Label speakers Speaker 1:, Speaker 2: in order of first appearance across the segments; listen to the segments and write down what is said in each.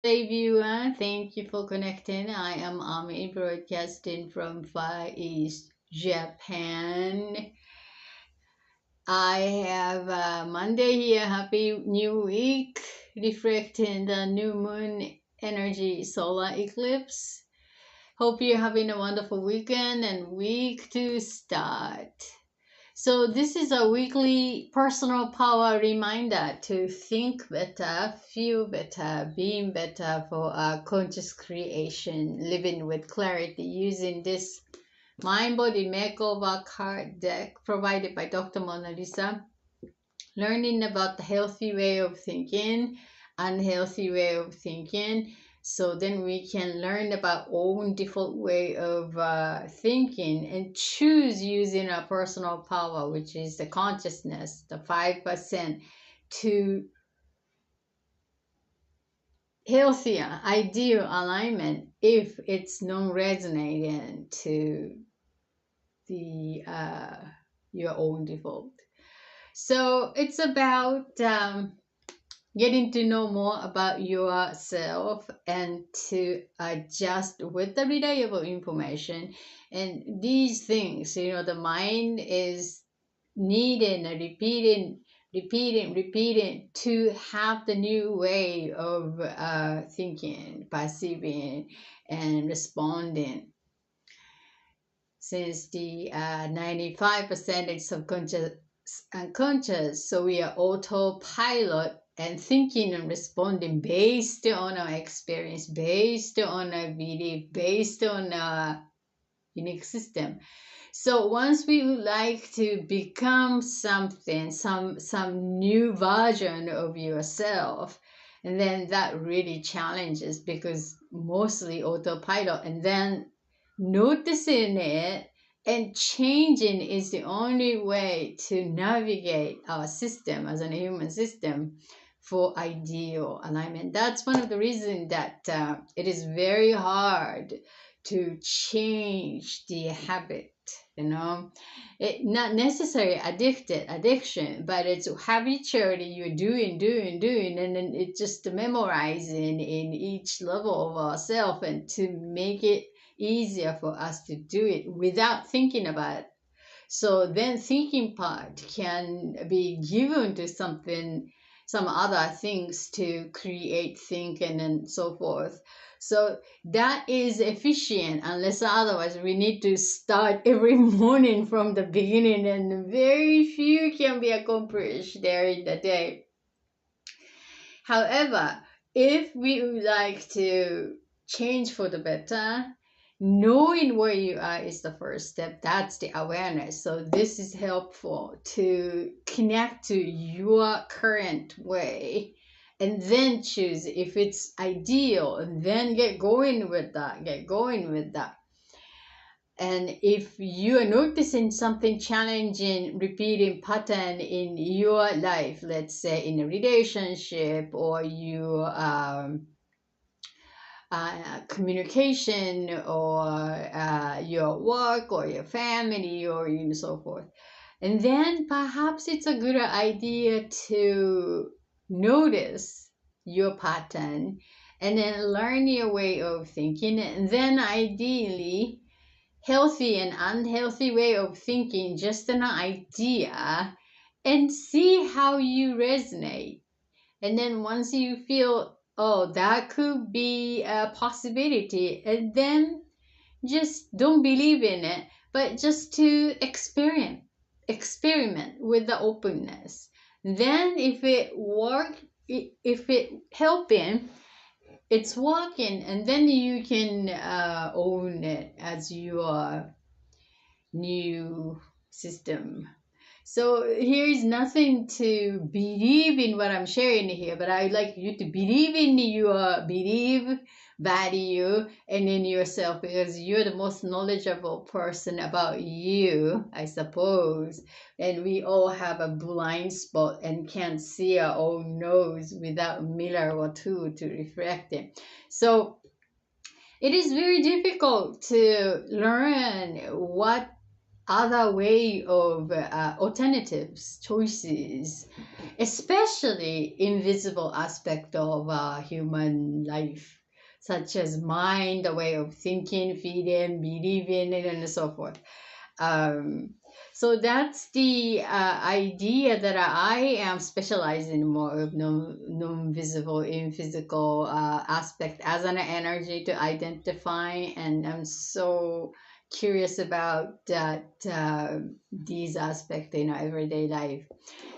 Speaker 1: Hey viewer, thank you for connecting. I am Ami broadcasting from Far East Japan. I have Monday here. Happy New Week, reflecting the new moon energy solar eclipse. Hope you're having a wonderful weekend and week to start. So, this is a weekly personal power reminder to think better, feel better, being better for our conscious creation, living with clarity using this Mind Body Makeover card deck provided by Dr. Mona Lisa. Learning about the healthy way of thinking, unhealthy way of thinking, so then we can learn about own default way of thinking and choose using our personal power, which is the consciousness, the 5%, to healthier ideal alignment if it's non-resonating to the your own default. So it's about getting to know more about yourself and to adjust with the reliable information. And these things, the mind is needing and repeating to have the new way of thinking, perceiving, and responding. Since the 95% is subconscious unconscious, so we are autopilot and thinking and responding based on our experience, based on our belief, based on our unique system. So once we would like to become something, some new version of yourself, and then that really challenges because mostly autopilot, and then noticing it and changing is the only way to navigate our system as an human system for ideal alignment. That's one of the reasons that it is very hard to change the habit. It not necessarily addiction, but it's habitually you're doing, and then it's just memorizing in each level of ourselves, and to make it easier for us to do it without thinking about it. So then thinking part can be given to something, some other things to create, think, and so forth. So that is efficient, unless otherwise we need to start every morning from the beginning, and very few can be accomplished there in the day. However, if we would like to change for the better, knowing where you are is the first step. That's the awareness. So this is helpful to connect to your current way and then choose if it's ideal, and then get going with that. And if you are noticing something challenging, repeating pattern in your life, let's say in a relationship, or you communication, or your work, or your family, or so forth, and then perhaps it's a good idea to notice your pattern and then learn your way of thinking, and then ideally healthy and unhealthy way of thinking, just an idea, and see how you resonate. And then once you feel, oh, that could be a possibility, and then just don't believe in it, but just to experiment with the openness. Then if it work, if it helping, it's working, and then you can own it as your new system. So here is nothing to believe in what I'm sharing here, but I'd like you to believe in your belief, value, and in yourself, because you're the most knowledgeable person about you, I suppose. And we all have a blind spot and can't see our own nose without a mirror or two to reflect it. So it is very difficult to learn what other way of alternatives, choices, especially invisible aspect of human life, such as mind, the way of thinking, feeling, believing, and so forth. Um, so that's the idea that I am specializing more of non-visible, invisible aspect as an energy to identify, and I'm so curious about that these aspects in our everyday life.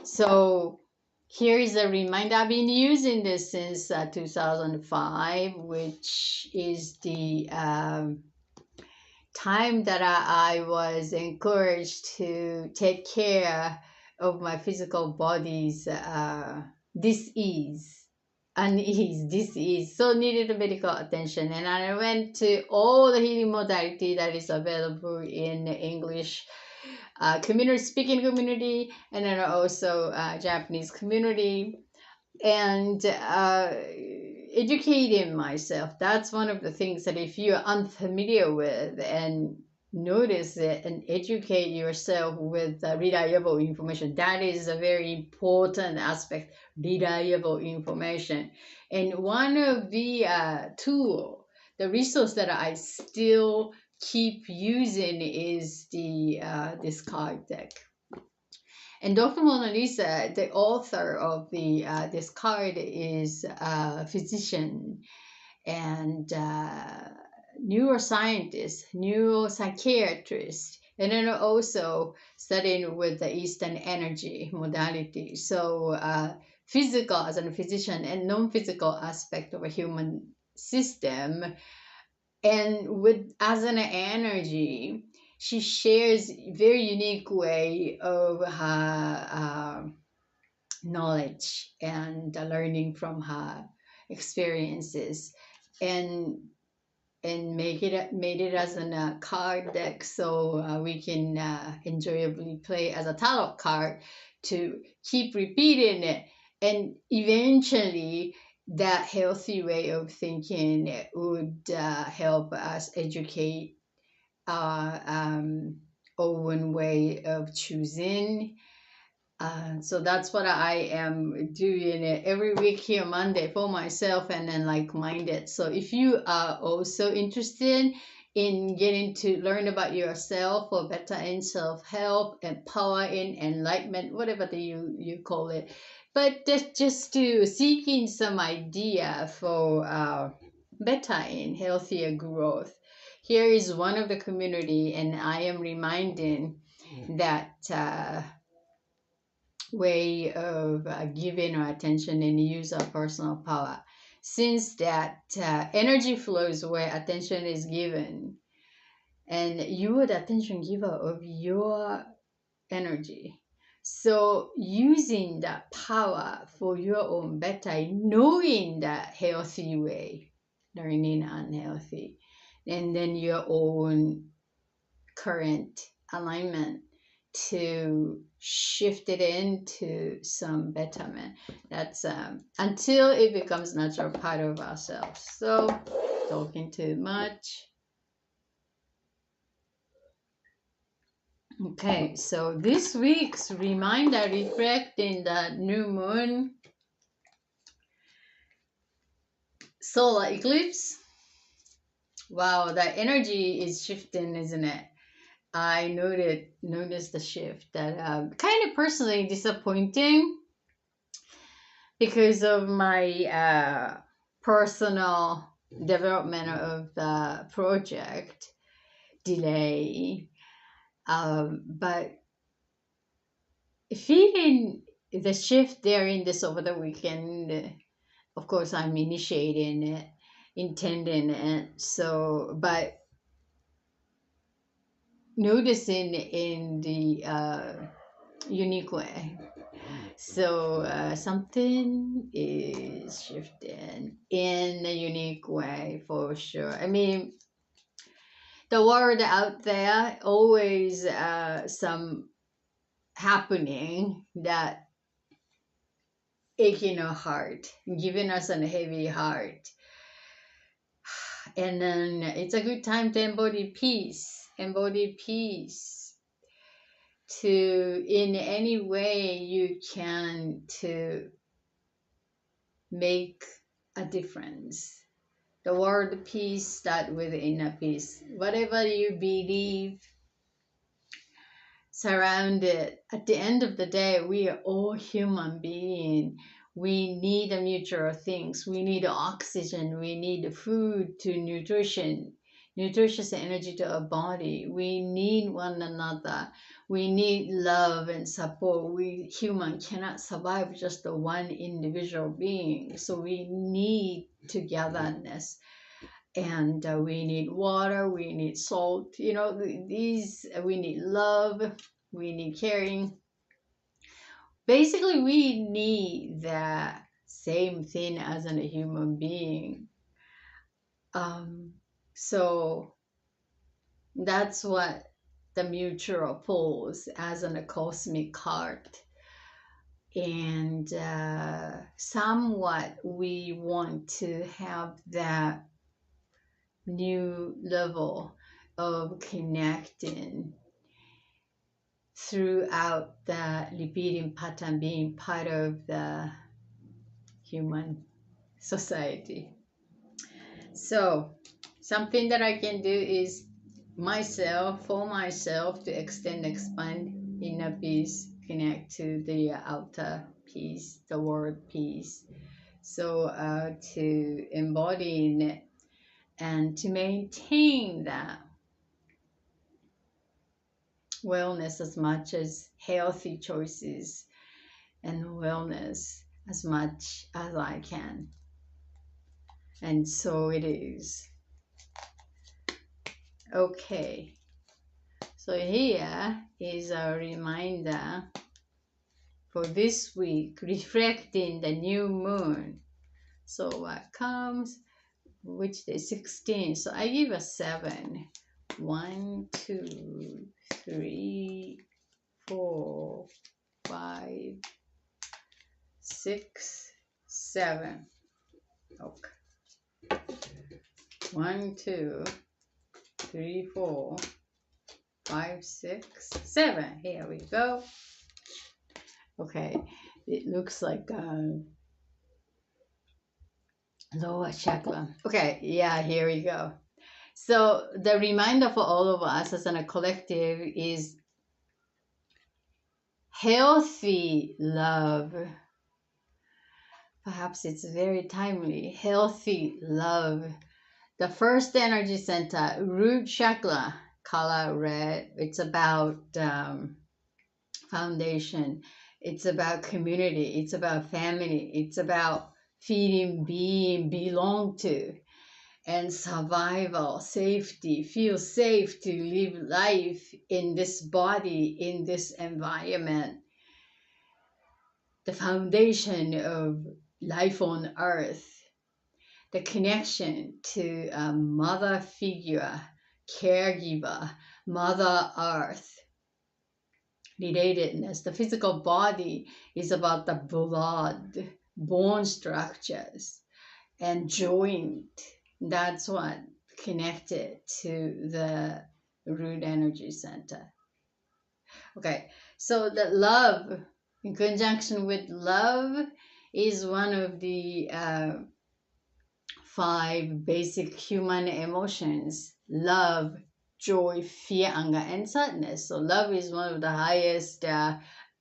Speaker 1: So here is a reminder. I've been using this since 2005, which is the time that I was encouraged to take care of my physical body's dis-ease, unease, dis-ease. So needed medical attention. And I went to all the healing modality that is available in English community, speaking community, and then also Japanese community. And educating myself, that's one of the things that if you're unfamiliar with, and notice it and educate yourself with reliable information, that is a very important aspect. Reliable information. And one of the the resource that I still keep using is the this card deck. And Dr. Mona Lisa, the author of the this card, is a physician and neuroscientist, neuropsychiatrist, and then also studying with the Eastern energy modality. So physical as a physician and non-physical aspect of a human system, and with as an energy, she shares very unique way of her knowledge and learning from her experiences, and made it as a card deck, so we can enjoyably play as a tarot card to keep repeating it, and eventually that healthy way of thinking would help us educate our own way of choosing. So that's what I am doing every week here Monday for myself and then like-minded. So if you are also interested in getting to learn about yourself or better in self-help and power in enlightenment, whatever you call it, but just to seeking some idea for better in healthier growth, here is one of the community, and I am reminding that way of giving our attention and use our personal power. Since that energy flows where attention is given, and you are the attention giver of your energy. So using that power for your own better, knowing that healthy way, learning unhealthy, and then your own current alignment to shift it into some betterment. That's until it becomes natural part of ourselves. So talking too much. Okay, so this week's reminder reflecting the new moon solar eclipse. Wow, the energy is shifting, isn't it? I noticed the shift that kind of personally disappointing because of my personal development of the project delay. But feeling the shift there in this over the weekend, of course, I'm initiating it, intending it. So, but noticing in the unique way. So something is shifting in a unique way for sure. I mean, the world out there always some happening that aching our heart, giving us a heavy heart. And then it's a good time to embody peace. Embody peace. to, in any way you can, to make a difference. The word peace start with inner peace. Whatever you believe, surrounded. At the end of the day, we are all human beings. We need a mutual things. We need oxygen. We need food to nutrition, nutritious energy to our body. We need one another. We need love and support. We human cannot survive just the one individual being. So we need togetherness. And we need water, we need salt, these, we need love, we need caring. Basically, we need the same thing as a human being. So that's what the mutual pulls as in a cosmic heart. And somewhat we want to have that new level of connecting throughout the repeating pattern, being part of the human society. So something that I can do is for myself to extend, expand inner peace, connect to the outer peace, the world peace. So to embody it and to maintain that wellness as much as healthy choices and wellness as much as I can. And so it is. Okay. So here is a reminder for this week, reflecting the new moon. So what comes, which day? 16. So I give a 7. 1, 2, 3, 4, 5, 6, 7. Okay. 1, 2, 3, 4, 5, 6, 7. Here we go. Okay. It looks like lower chakra. Okay. Yeah, here we go. So the reminder for all of us as a collective is healthy love. Perhaps it's very timely. Healthy love. The first energy center, root chakra, color red. It's about foundation. It's about community. It's about family. It's about feeling, being, belong to, and survival, safety. Feel safe to live life in this body, in this environment. The foundation of life on earth, the connection to a mother figure, caregiver, mother earth, relatedness. The physical body is about the blood, bone structures, and joint. That's what connected to the root energy center. Okay, so the love, in conjunction with love, is one of the 5 basic human emotions: love, joy, fear, anger, and sadness. So love is one of the highest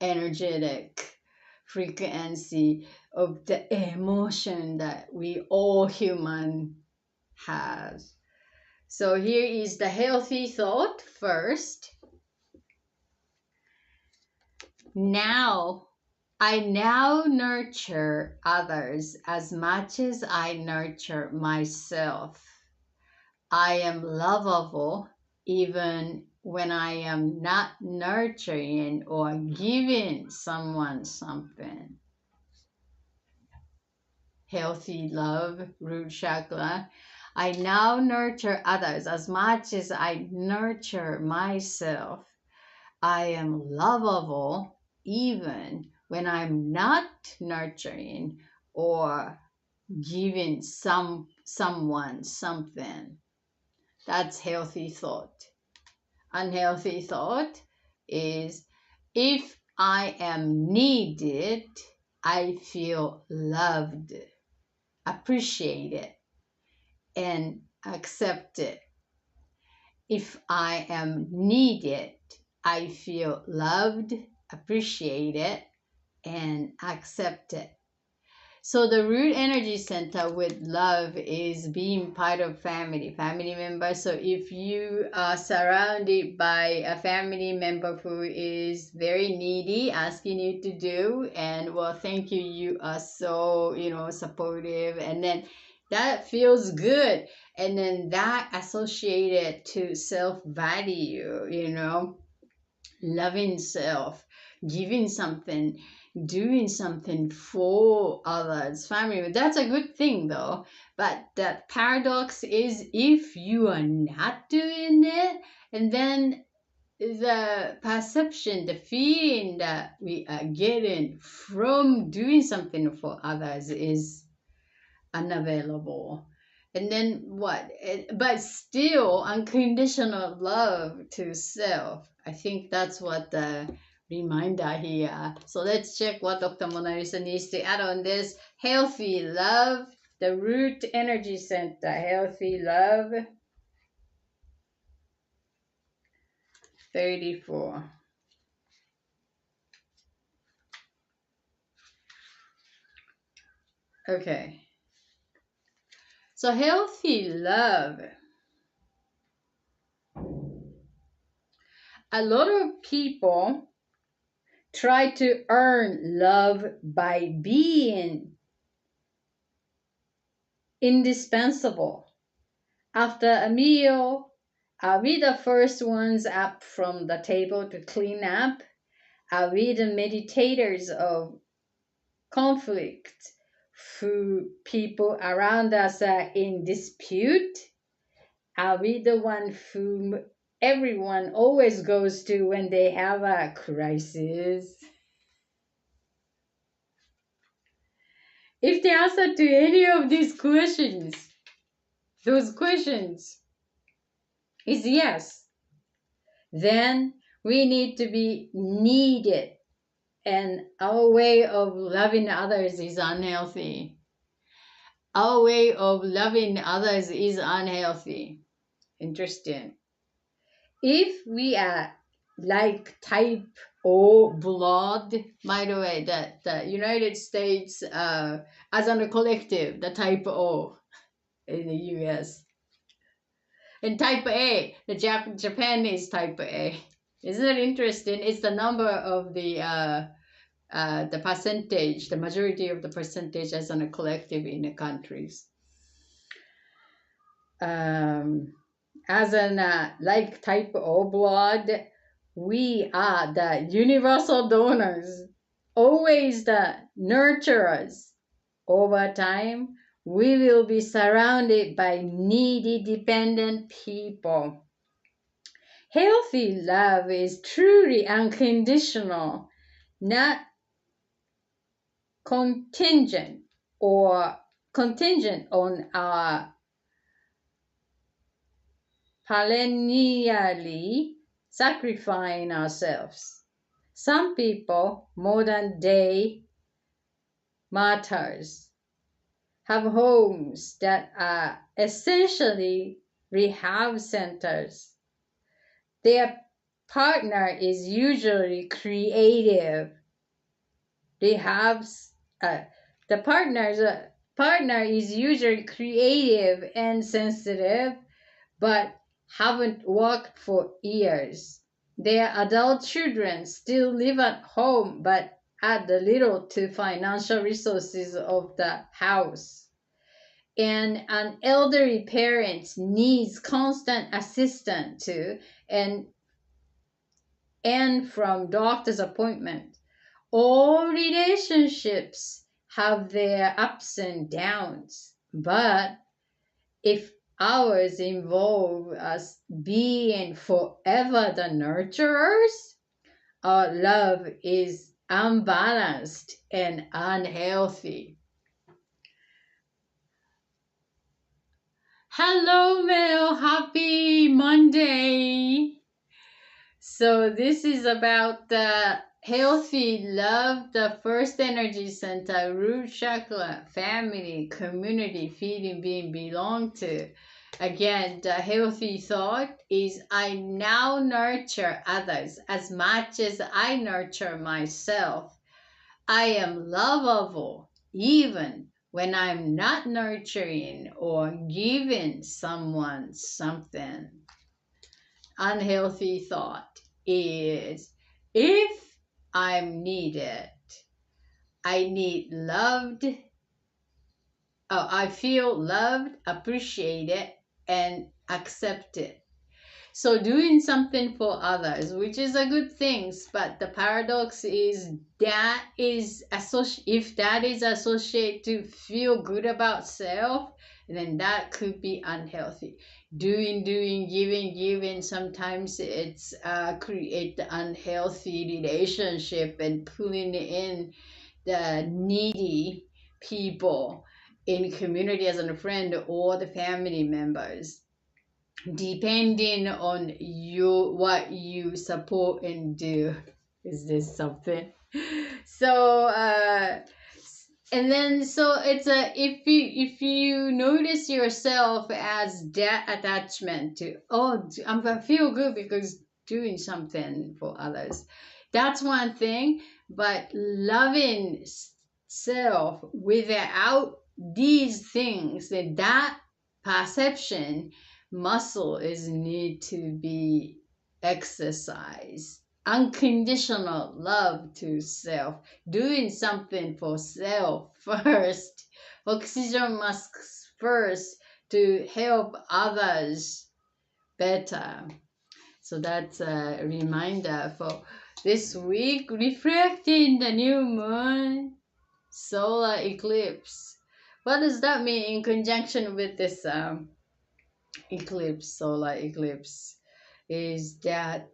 Speaker 1: energetic frequency of the emotion that we all human has. So here is the healthy thought first. I now nurture others as much as I nurture myself. I am lovable even when I am not nurturing or giving someone something. Healthy love, root chakra. I now nurture others as much as I nurture myself. I am lovable even when I'm not nurturing or giving someone something. That's healthy thought. Unhealthy thought is If I am needed, I feel loved, appreciated, and accepted. If I am needed, I feel loved, appreciated, and accepted. So the root energy center with love is being part of family member. So if you are surrounded by a family member who is very needy, asking you to do, and well, thank you, you are so, supportive, and then that feels good. And then that associated to self-value, loving self, giving something, doing something for others, family. That's a good thing though. But the paradox is if you are not doing it, and then the perception, the feeling that we are getting from doing something for others is unavailable. And then what? But still, unconditional love to self. I think that's what the reminder here. So let's check what Dr. Mona Lisa needs to add on this. Healthy love, the root energy center. Healthy love, 34. Okay. So healthy love. A lot of people try to earn love by being indispensable. After a meal, are we the first ones up from the table to clean up? Are we the meditators of conflict who people around us are in dispute? Are we the one whom everyone always goes to when they have a crisis? If the answer to any of these those questions is yes, then we need to be needed, and our way of loving others is unhealthy. Our way of loving others is unhealthy. Interesting. If we are like type O blood, by the way, that the United States, as on a collective, the type O in the US, and type A, the Japan is type A. Isn't it interesting? It's the number of the percentage, the majority of the percentage as on a collective in the countries. As an like type O blood, we are the universal donors, always the nurturers. Over time, we will be surrounded by needy, dependent people. Healthy love is truly unconditional, not contingent on our perennially sacrificing ourselves. Some people, modern day martyrs, have homes that are essentially rehab centers. Their partner is usually creative. The partner is usually creative and sensitive, but haven't worked for years. Their adult children still live at home, but add little to financial resources of the house. And an elderly parent needs constant assistance too, and from doctor's appointment. All relationships have their ups and downs, but if ours involve us being forever the nurturers, our love is unbalanced and unhealthy. Hello, Mel. Happy Monday. So this is about the healthy love, the first energy center, root chakra, family, community, feeling, being, belong to. Again, the healthy thought is I now nurture others as much as I nurture myself. I am lovable even when I'm not nurturing or giving someone something. Unhealthy thought is if I'm needed, I need loved, I feel loved, appreciated, and accepted. So doing something for others, which is a good thing, but the paradox is that is if that is associated to feel good about self, then that could be unhealthy. Doing, giving, sometimes it's create the unhealthy relationship and pulling in the needy people in community as a friend or the family members, depending on you what you support and do. Is this something? So and then so it's a if you notice yourself as that attachment to, oh, I'm gonna feel good because doing something for others, that's one thing. But loving self without these things, that perception muscle is need to be exercised. Unconditional love to self, doing something for self first, oxygen masks first to help others better. So that's a reminder for this week, reflecting the new moon solar eclipse. What does that mean in conjunction with this solar eclipse? Is that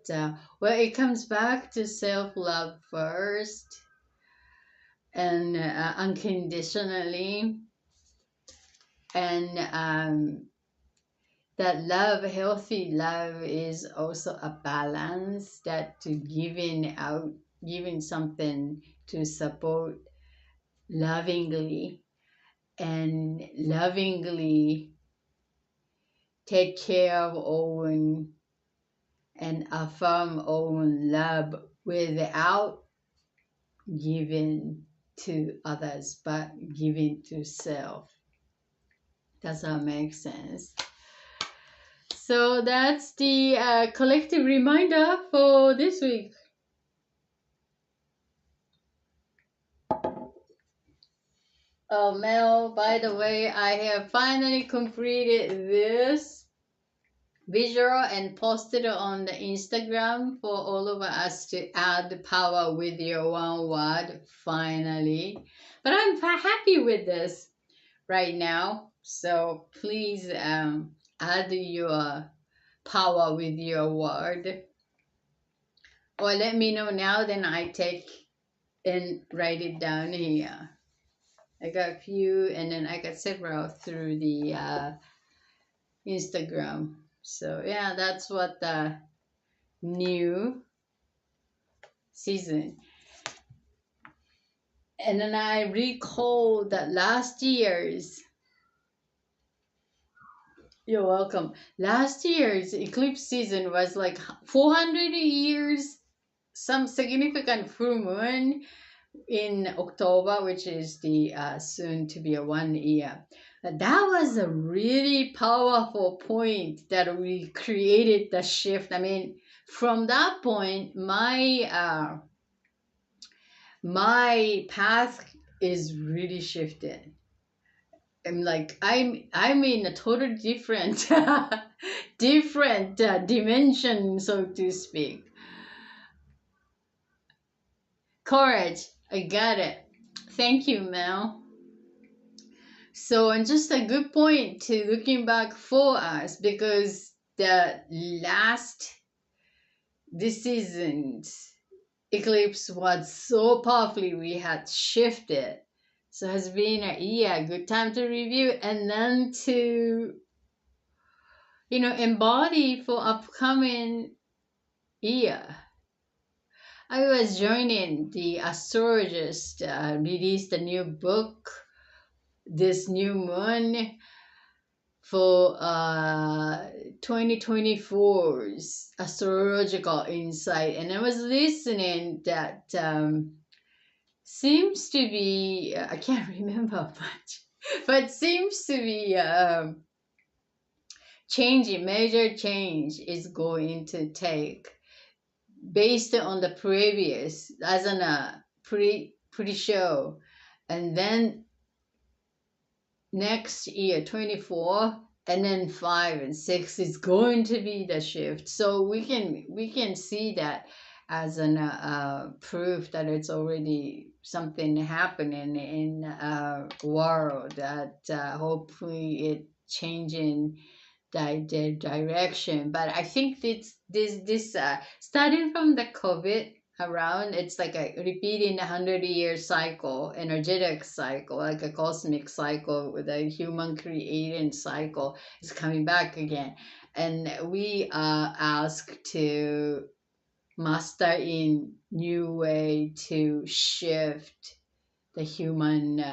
Speaker 1: well, it comes back to self-love first and unconditionally, and that love, healthy love, is also a balance, that to giving something to support lovingly, and lovingly take care of own and affirm own love without giving to others but giving to self. Does that make sense? So that's the collective reminder for this week. Oh, Mel, by the way, I have finally completed this visual and posted it on the Instagram for all of us to add power with your one word, finally. But I'm happy with this right now. So please add your power with your word. Or let me know now, then I take and write it down here. I got a few, and then I got several through the Instagram. So yeah, that's what the new season. And then I recall that last year's, you're welcome. Last year's eclipse season was like 400 years, some significant full moon in October, which is the soon to be a 1 year. That was a really powerful point that we created the shift. I mean, from that point, my path is really shifted. I'm in a total different different dimension, so to speak. Courage, I got it. Thank you, Mel. So, and just a good point to looking back for us, because this season's eclipse was so powerfully, we had shifted. So it has been a year, good time to review and then to, embody for upcoming year. I was joining the astrologist released a new book this new moon for 2024's astrological insight, and I was listening that seems to be I can't remember much, but seems to be changing. Major change is going to take based on the previous as an pre-show, and then next year 24, and then 5 and 6 is going to be the shift. So we can see that as an proof that it's already something happening in world, that hopefully it changing the direction. But I think this starting from the COVID around, it's like a repeating 100-year cycle, energetic cycle, like a cosmic cycle with a human creating cycle is coming back again, and we are asked to master in new way to shift the human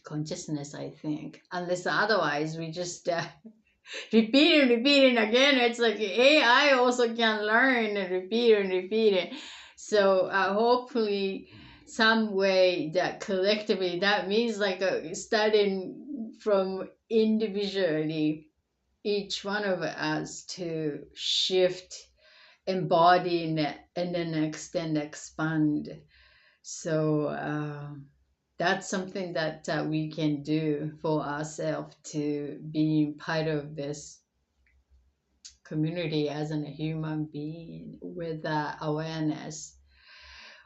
Speaker 1: consciousness, I think. Unless otherwise we just repeating again. It's like AI also can learn and repeat it. So hopefully some way that collectively, that means like starting from individually, each one of us to shift, embodying it, and then extend, expand. So that's something that we can do for ourselves to be part of this community as a human being with awareness.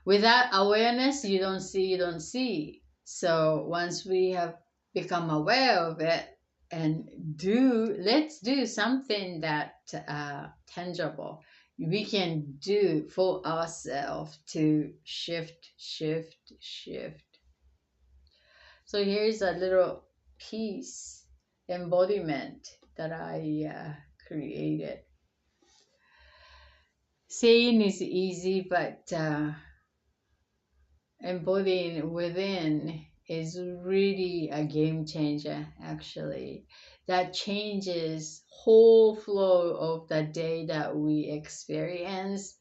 Speaker 1: Without awareness, you don't see. So once we have become aware of it, and let's do something that tangible we can do for ourselves to shift. So here's a little piece embodiment that I created. Saying is easy, but embodying within is really a game changer, actually. That changes whole flow of the day that we experience,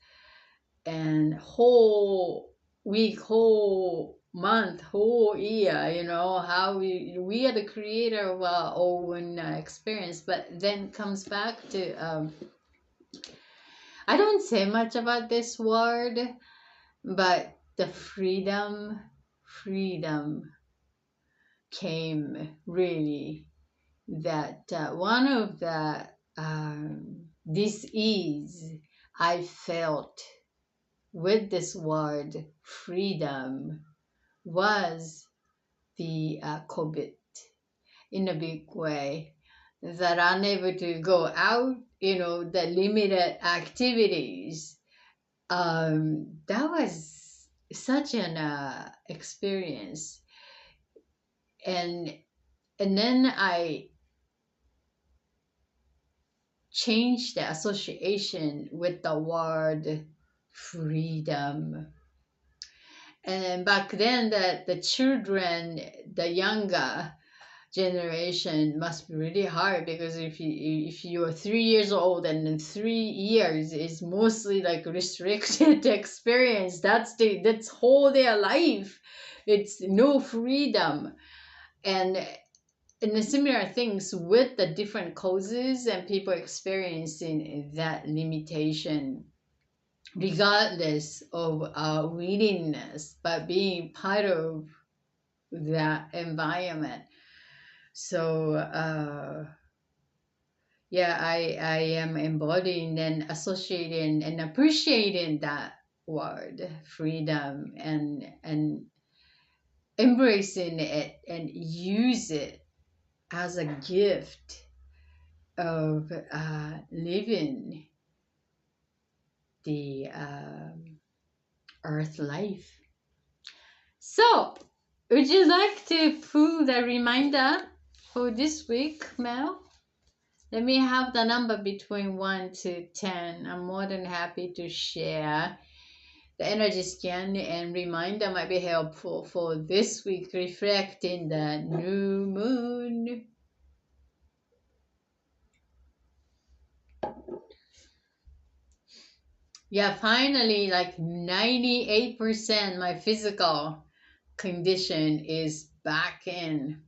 Speaker 1: and whole week, whole month, whole year, how we are the creator of our own experience. But then comes back to I don't say much about this word, but the freedom came really, that one of the dis-ease I felt with this word freedom was the COVID, in a big way, that unable to go out, the limited activities. That was such an experience, and then I changed the association with the word freedom. And back then, the children, the younger generation, must be really hard, because if you are 3 years old, and then 3 years is mostly like restricted experience, that's whole their life, it's no freedom. And the similar things with the different causes and people experiencing that limitation, regardless of our willingness, but being part of that environment. So yeah, I am embodying and associating and appreciating that word freedom, and embracing it and use it as a gift of living the earth life. So, would you like to pull the reminder for this week, Mel? Let me have the number between 1 to 10. I'm more than happy to share the energy scan and reminder might be helpful for this week, reflecting the new moon. Yeah, finally, like 98% my physical condition is back in.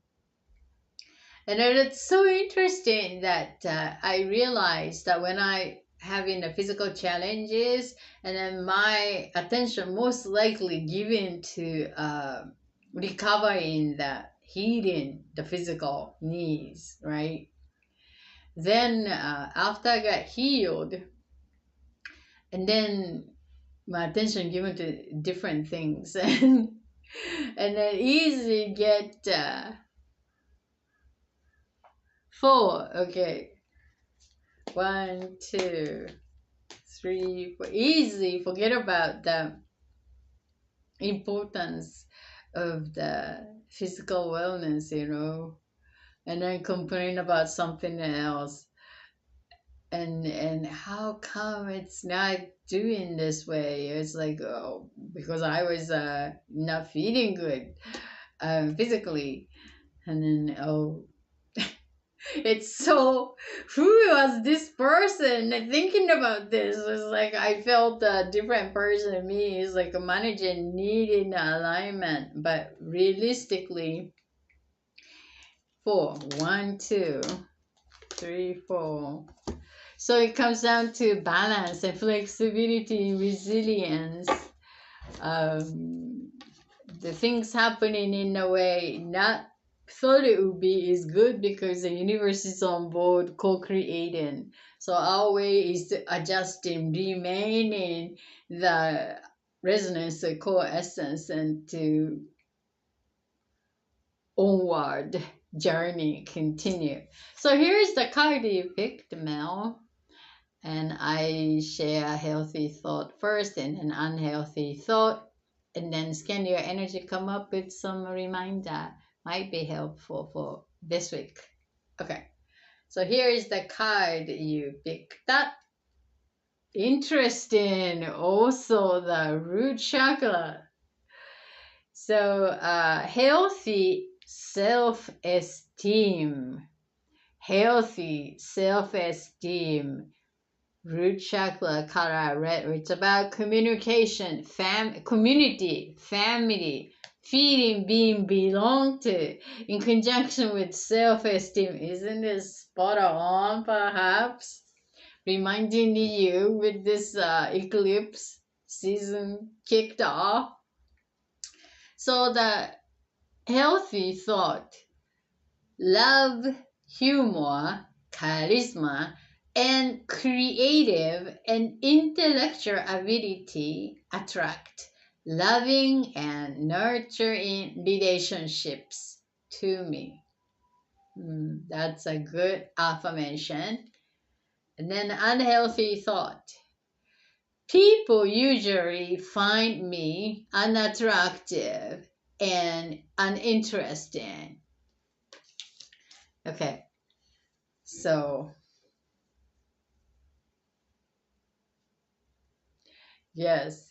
Speaker 1: And it's so interesting that I realized that when I having the physical challenges, and then my attention most likely given to recovering the healing the physical needs, right? Then after I got healed, and then my attention given to different things, and then easily get four. Okay, 1, 2, 3, 4. Easily forget about the importance of the physical wellness, and then complain about something else. And how come it's not doing this way? It's like, oh, because I was not feeling good physically. And then, oh, it's so, who was this person thinking about this? It's like I felt a different person in me. It's like a manager needing alignment, but realistically, 4, 1, 2, 3, 4. So it comes down to balance and flexibility and resilience. The things happening in a way not thought it would be is good because the universe is on board co-creating. So our way is to adjusting, remaining the resonance, the core essence, and to onward journey continue. So here's the card you picked, Mel. And I share a healthy thought first and an unhealthy thought, and then scan your energy, come up with some reminder might be helpful for this week. Okay, so here is the card you picked up. Interesting. Also the root chakra. So healthy self-esteem. Healthy self-esteem. Root chakra color red. It's about communication, community, family, feeling being belonged to, in conjunction with self-esteem. Isn't it spot on, perhaps? Reminding you with this eclipse season kicked off. So the healthy thought, love, humor, charisma, and creative and intellectual ability attract loving and nurturing relationships to me. That's a good affirmation. And then unhealthy thought. People usually find me unattractive and uninteresting. Okay, so yes.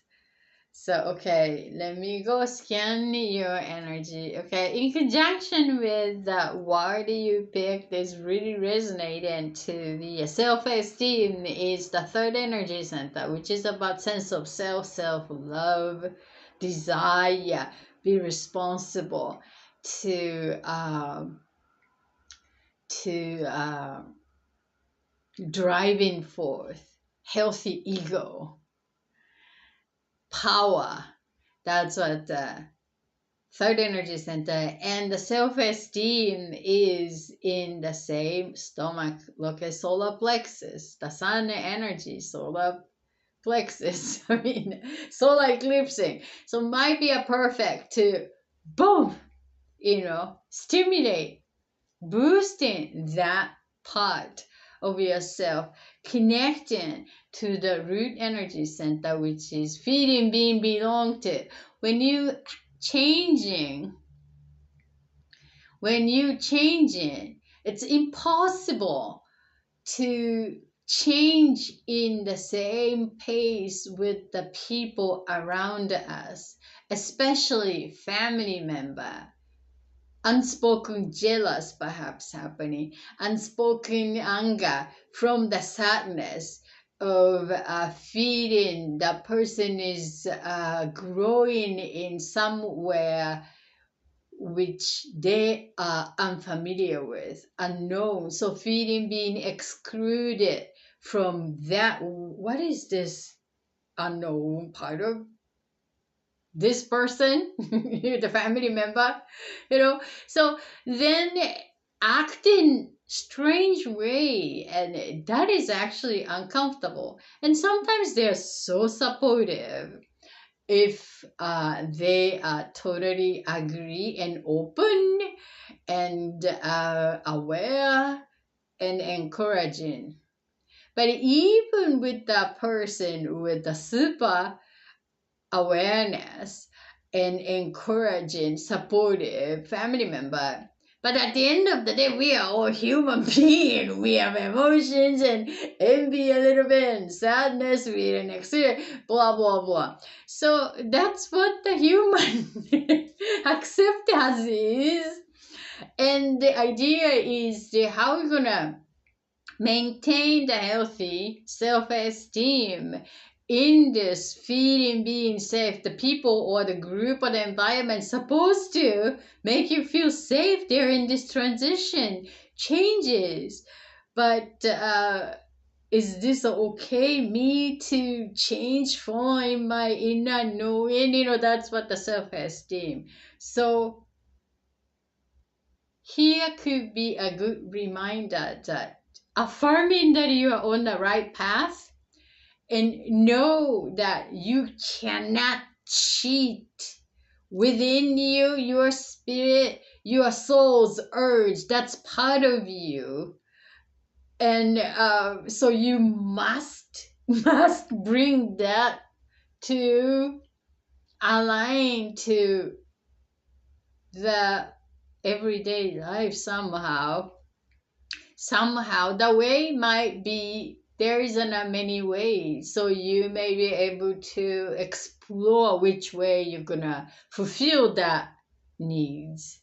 Speaker 1: So, okay, let me go scan your energy. Okay, in conjunction with the word you picked is really resonating to the self-esteem is the third energy center, which is about sense of self, self-love, desire, be responsible to driving forth, healthy ego, power. That's what the third energy center, and the self-esteem is in the same stomach. Look at solar plexus, the sun energy, solar plexus. I mean, solar eclipsing. So might be a perfect to boom, stimulate, boosting that part of yourself, connecting to the root energy center, which is feeling being belonged to. When you changing, it's impossible to change in the same pace with the people around us, especially family member. Unspoken jealous perhaps happening, unspoken anger from the sadness of feeling the person is growing in somewhere which they are unfamiliar with, unknown. So feeling being excluded from that. What is this unknown part of this person, the family member, So then act in strange way, and that is actually uncomfortable. And sometimes they're so supportive if they totally agree and open and aware and encouraging. But even with that person with the super awareness and encouraging, supportive family member. But at the end of the day, we are all human beings. We have emotions and envy a little bit and sadness. We didn't experience blah blah blah. So that's what the human accept as is. And the idea is how we're gonna maintain the healthy self-esteem in this feeling being safe. The people or the group or the environment supposed to make you feel safe there in this transition changes. But is this okay me to change from my inner knowing? That's what the self-esteem. So here could be a good reminder that affirming that you are on the right path and know that you cannot cheat within you, your spirit, your soul's urge. That's part of you. And so you must bring that to align to the everyday life somehow. The way might be there isn't many ways, so you may be able to explore which way you're gonna fulfill that needs.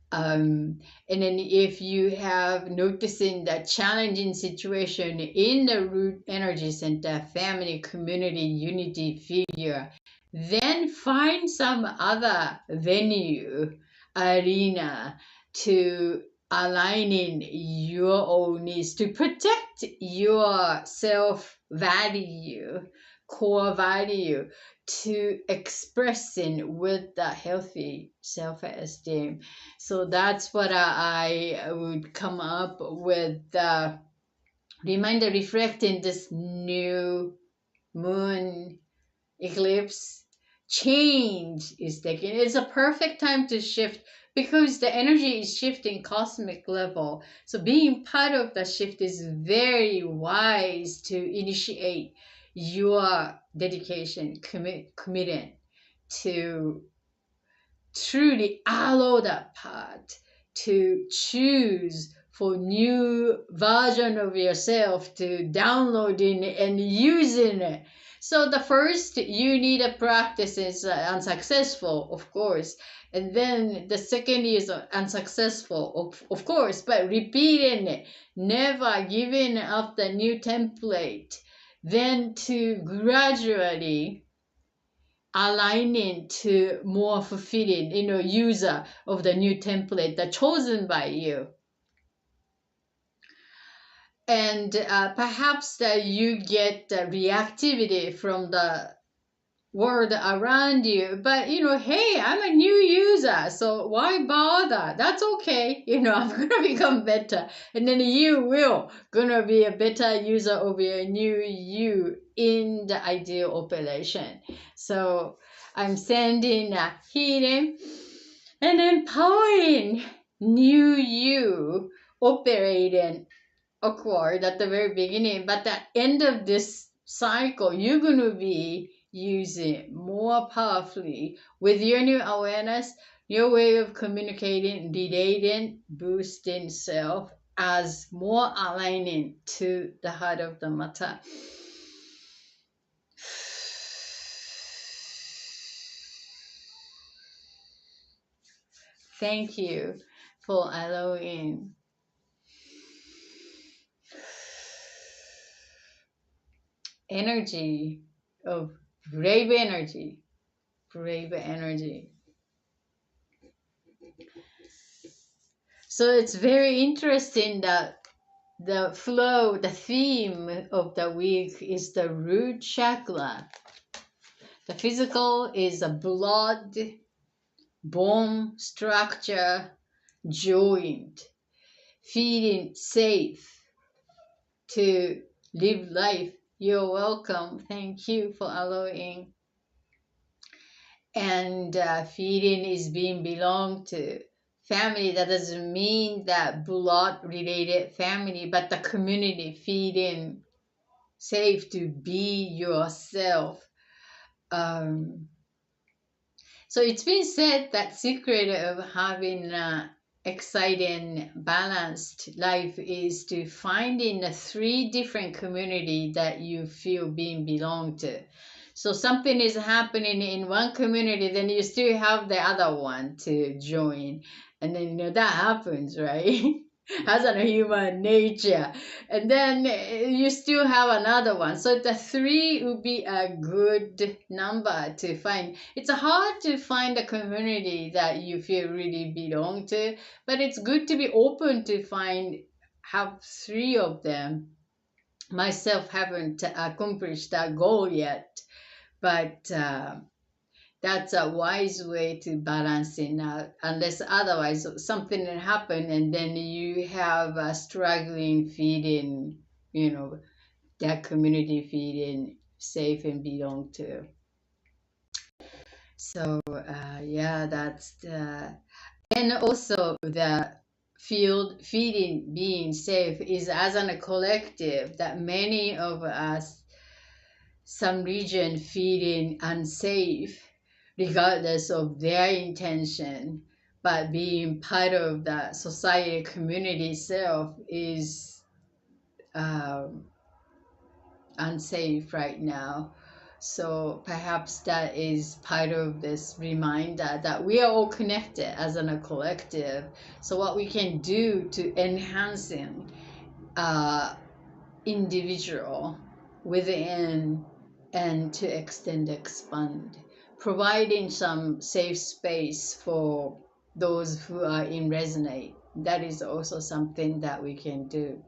Speaker 1: And then if you have noticing that challenging situation in the root energy center, family, community, unity figure, then find some other venue, arena to aligning your own needs to protect your self value, core value, to expressing with the healthy self esteem. So that's what I would come up with. Reminder reflecting this new moon eclipse change is taking. It's a perfect time to shift because the energy is shifting cosmic level. So being part of the shift is very wise to initiate your dedication, committing to truly allow that part to choose for new version of yourself to downloading and using it. So the first you need a practice is unsuccessful, of course, and then the second is unsuccessful, of course, but repeating it, never giving up the new template, then to gradually aligning to more fulfilling, user of the new template that chosen by you. And perhaps that you get the reactivity from the world around you, but hey, I'm a new user, so why bother? That's okay. I'm gonna become better, and then you will gonna be a better user of your new you in the ideal operation. So I'm sending a healing and empowering new you operating accord at the very beginning, but at the end of this cycle, you're going to be using more powerfully with your new awareness, your way of communicating, relating, boosting self as more aligning to the heart of the matter. Thank you for allowing energy of brave energy. So it's very interesting that the flow, the theme of the week is the root chakra. The physical is a blood, bone structure, joint, feeling safe to live life. You're welcome. Thank you for allowing. And feeling is being belong to family. That doesn't mean that blood related family, but the community, feeling safe to be yourself. So it's been said that secret of having exciting, balanced life is to find in the 3 different community that you feel being belong to. So something is happening in one community, then you still have the other one to join. And then, that happens, right? As a human nature. And then you still have another one. So the 3 would be a good number to find. It's hard to find a community that you feel really belong to, but it's good to be open to have 3 of them. Myself haven't accomplished that goal yet, but that's a wise way to balancing out, unless otherwise something will happen and then you have a struggling feeding, that community feeding safe and belong to. So that's and also the field feeding being safe is as a collective that many of us, some region feeling unsafe regardless of their intention, but being part of the society community itself is unsafe right now. So perhaps that is part of this reminder that we are all connected as a collective. So what we can do to enhancing individual within and to expand, providing some safe space for those who are in resonate. That is also something that we can do.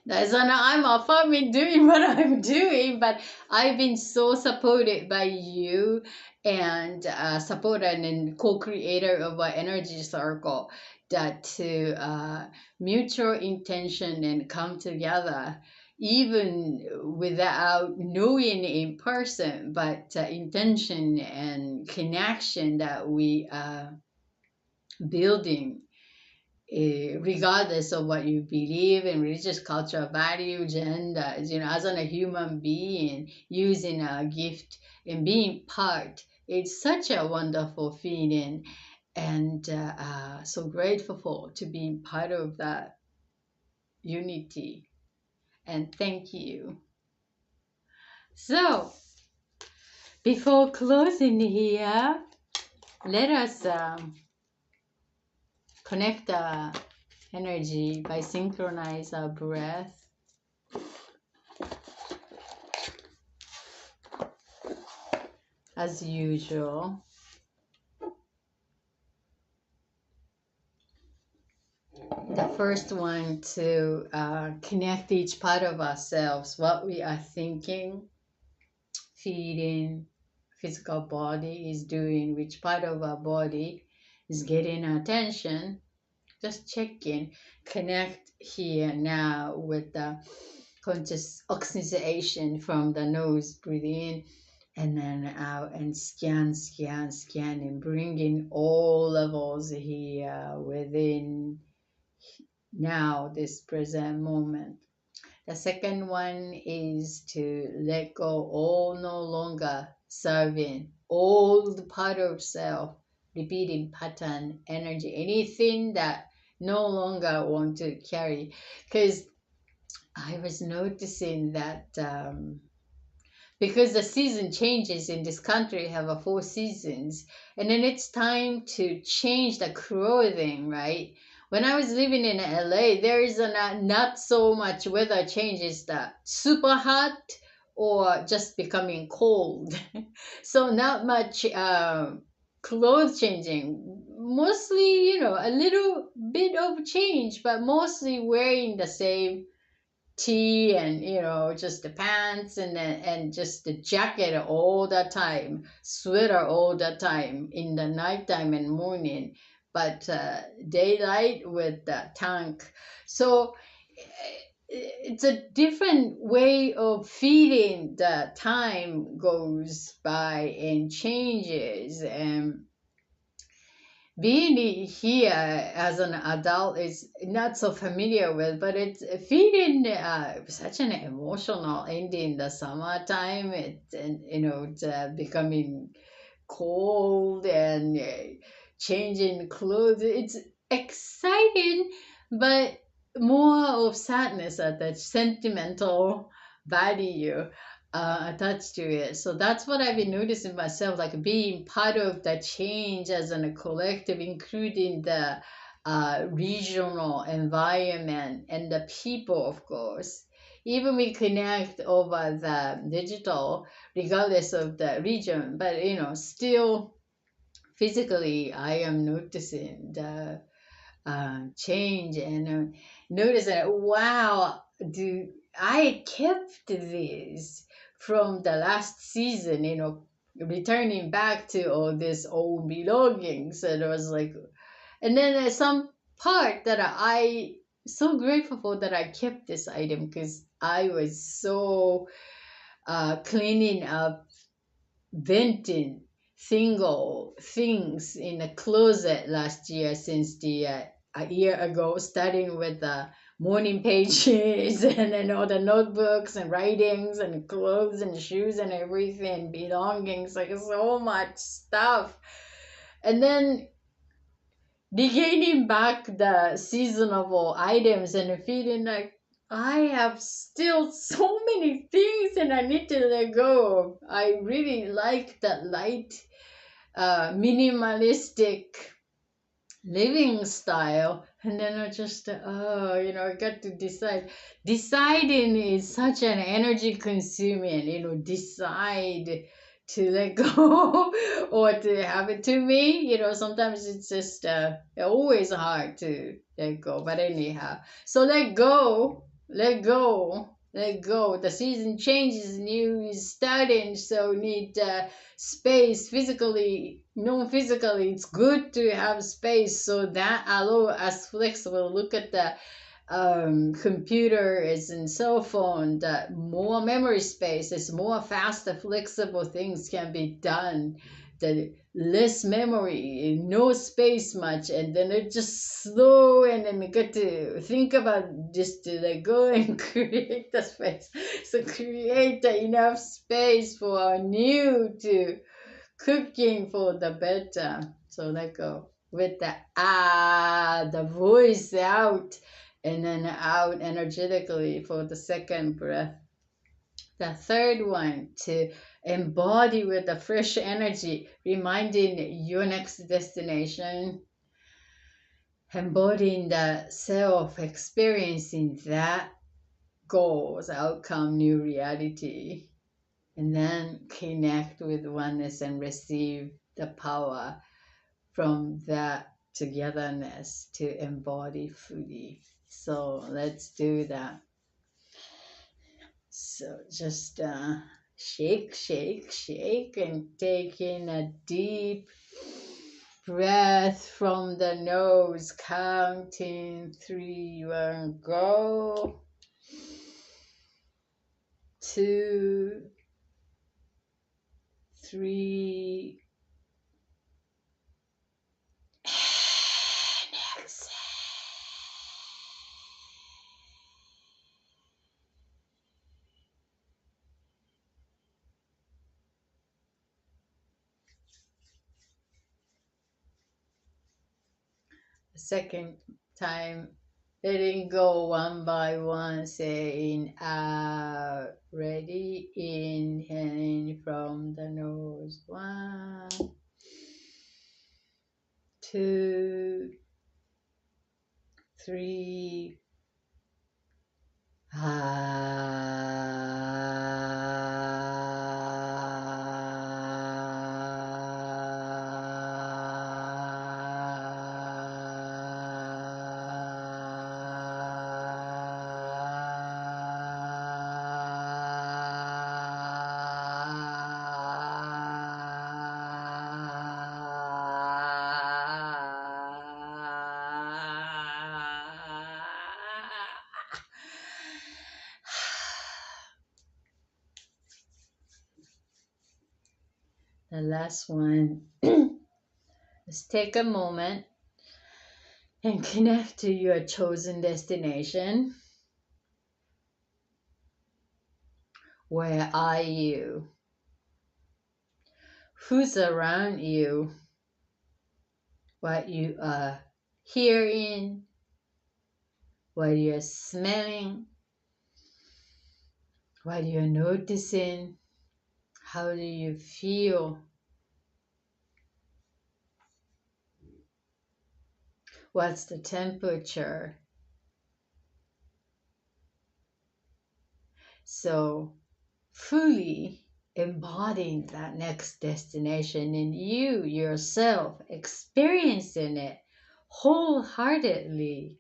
Speaker 1: That's why I'm affirming doing what I'm doing, but I've been so supported by you and supporter and co-creator of our energy circle that to mutual intention and come together even without knowing in person, but intention and connection that we are building, regardless of what you believe in religious culture, value, gender, as a human being, using a gift and being part. It's such a wonderful feeling, and so grateful to be part of that unity. And thank you. So, before closing here, let us connect the energy by synchronize our breath. As usual. The first one to connect each part of ourselves, what we are thinking, feeling, physical body is doing, which part of our body is getting attention. Just check in, connect here now with the conscious oxygenation from the nose, breathe in and then out and scan, and bring in all levels here within now, this present moment. The second one is to let go all no longer serving, all the part of self, repeating pattern, energy, anything that no longer want to carry. Because I was noticing that because the season changes in this country, have a 4 seasons, and then it's time to change the clothing, right? When I was living in LA, there is a not so much weather changes, that super hot or just becoming cold. So not much clothes changing, mostly, a little bit of change, but mostly wearing the same tee and just the pants and just the jacket all the time, sweater all the time in the nighttime and morning, but daylight with the tank. So it's a different way of feeling. The time goes by and changes, and being here as an adult is not so familiar with, but it's feeling such an emotional ending. The summertime, it's becoming cold and changing clothes. It's exciting, but more of sadness at the sentimental value attached to it. So that's what I've been noticing myself, like being part of the change as a collective, including the regional environment and the people, of course. Even we connect over the digital, regardless of the region, but still physically, I am noticing the change and notice that, wow, do I kept this from the last season, returning back to all these old belongings. And it was like, and then there's some part that I so grateful for, that I kept this item, because I was so cleaning up, venting single things in the closet last year, since the a year ago, starting with the morning pages and then all the notebooks and writings and clothes and shoes and everything, belongings, like so much stuff. And then regaining back the seasonable items and feeling like I have still so many things and I need to let go of. I really like that light, minimalistic living style. And then I just, I got to decide. Deciding is such an energy consuming, decide to let go or to have it to me. Sometimes it's just always hard to let go. But anyhow, so let go, let go, let go. The season changes, new is starting, so need space physically, non-physically. It's good to have space, so that allow us flexible. Look at the computers and cell phone, that more memory space is more faster, flexible things can be done. The less memory, no space much, and then it just slow, and then we get to think about just to let go and create the space. So create enough space for our new to cooking for the better. So let go with the voice out, and then out energetically for the second breath. The third one, to embody with the fresh energy, reminding your next destination, embodying the self, experiencing that goals, outcome, new reality, and then connect with oneness and receive the power from that togetherness to embody fully. So let's do that. So just shake, shake, shake, and take in a deep breath from the nose, counting 3, 1, go. 2, 3, and exhale. The second time. Letting go one by one, saying out. Ready? Inhaling from the nose. 1, 2, 3. The last one. Let's take a moment and connect to your chosen destination. Where are you? Who's around you? What you are hearing? What you're smelling? What you're noticing? How do you feel? What's the temperature? So, fully embodying that next destination and you yourself experiencing it wholeheartedly,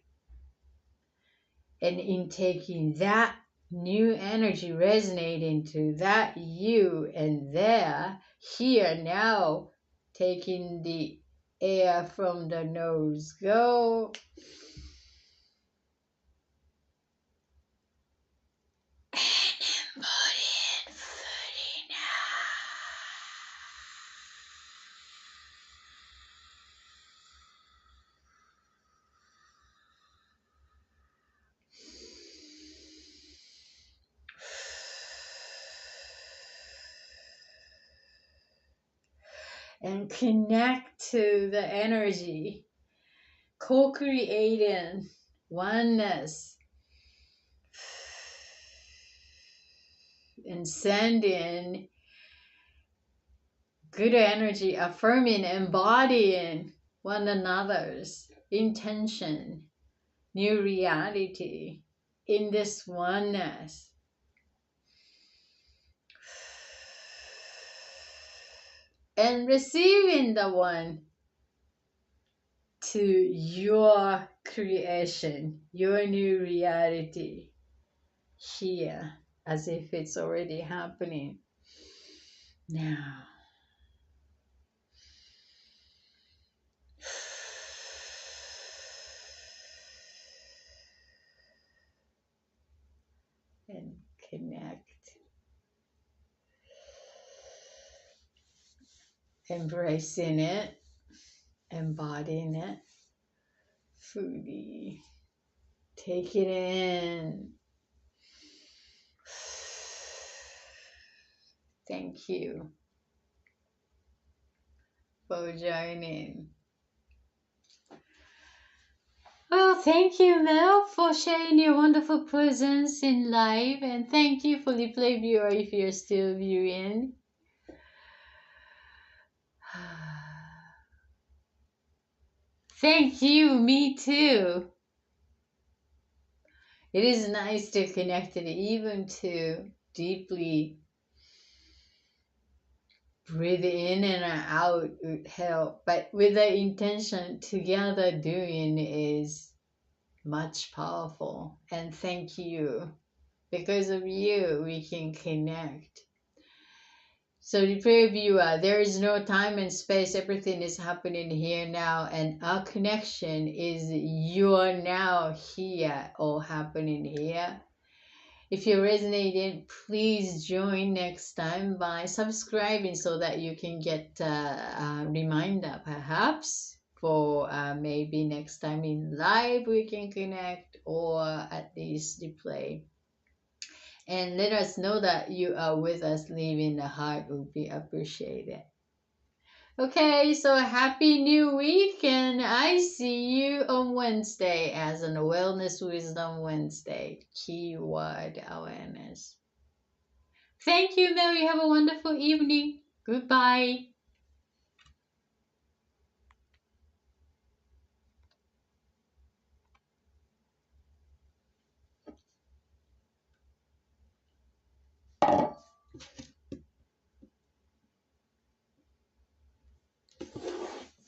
Speaker 1: and in taking that new energy resonating to that you and there, here, now, taking the air from the nose, go. And embody it fully now. And connect to the energy, co-creating oneness, and sending good energy, affirming, embodying one another's intention, new reality in this oneness. And receiving the one to your creation, your new reality here, as if it's already happening now. And connect. Embracing it, embodying it fully. Take it in. Thank you for joining. Well, thank you, Mel, for sharing your wonderful presence in live, and thank you for the play viewer if you're still viewing. Thank you, me too. It is nice to connect it, even to deeply breathe in and out would help. But with the intention, together doing is much powerful. And thank you. Because of you, we can connect. So the prayer viewer, there is no time and space. Everything is happening here now. And our connection is you're now here, all happening here. If you're resonating, please join next time by subscribing so that you can get a reminder perhaps for maybe next time in live we can connect, or at least replay. And let us know that you are with us. Leaving the heart would be appreciated. Okay, so happy new week, and I see you on Wednesday as an Wellness Wisdom Wednesday. Keyword awareness. Thank you, Mary. Have a wonderful evening. Goodbye.